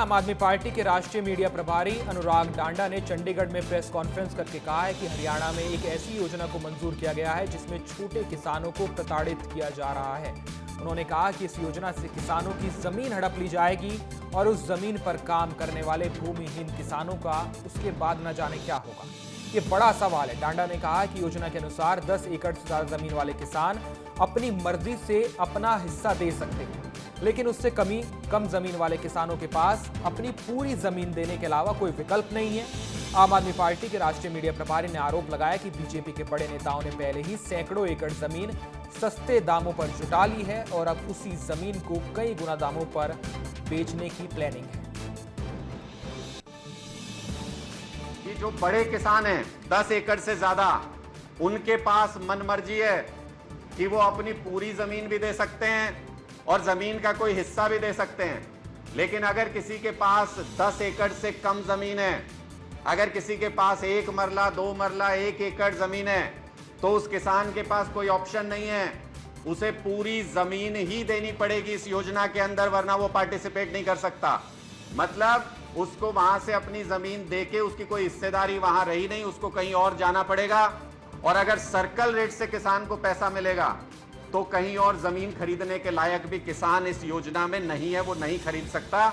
आम आदमी पार्टी के राष्ट्रीय मीडिया प्रभारी अनुराग डांडा ने चंडीगढ़ में प्रेस कॉन्फ्रेंस करके कहा है कि हरियाणा में एक ऐसी योजना को मंजूर किया गया है जिसमें छोटे किसानों को प्रताड़ित किया जा रहा है। उन्होंने कहा कि इस योजना से किसानों की जमीन हड़प ली जाएगी और उस जमीन पर काम करने वाले भूमिहीन किसानों का उसके बाद न जाने क्या होगा। ये बड़ा सवाल है। डांडा ने कहा कि योजना के अनुसार 10 एकड़ से ज्यादा जमीन वाले किसान अपनी मर्जी से अपना हिस्सा दे सकते हैं, लेकिन उससे कम जमीन वाले किसानों के पास अपनी पूरी जमीन देने के अलावा कोई विकल्प नहीं है। आम आदमी पार्टी के राष्ट्रीय मीडिया प्रभारी ने आरोप लगाया कि बीजेपी के बड़े नेताओं ने पहले ही सैकड़ों एकड़ जमीन सस्ते दामों पर जुटा ली है और अब उसी जमीन को कई गुना दामों पर बेचने की प्लानिंग है। कि जो बड़े किसान हैं 10 एकड़ से ज्यादा, उनके पास मनमर्जी है कि वो अपनी पूरी जमीन भी दे सकते हैं और जमीन का कोई हिस्सा भी दे सकते हैं। लेकिन अगर किसी के पास 10 एकड़ से कम जमीन है, अगर किसी के पास 1 मरला 2 मरला 1 एकड़ जमीन है, तो उस किसान के पास कोई ऑप्शन नहीं है, उसे पूरी जमीन ही देनी पड़ेगी इस योजना के अंदर, वरना वो पार्टिसिपेट नहीं कर सकता। मतलब उसको वहां से अपनी जमीन देके उसकी कोई हिस्सेदारी वहां रही नहीं, उसको कहीं और जाना पड़ेगा। और अगर सर्कल रेट से किसान को पैसा मिलेगा तो कहीं और जमीन खरीदने के लायक भी किसान इस योजना में नहीं है, वो नहीं खरीद सकता।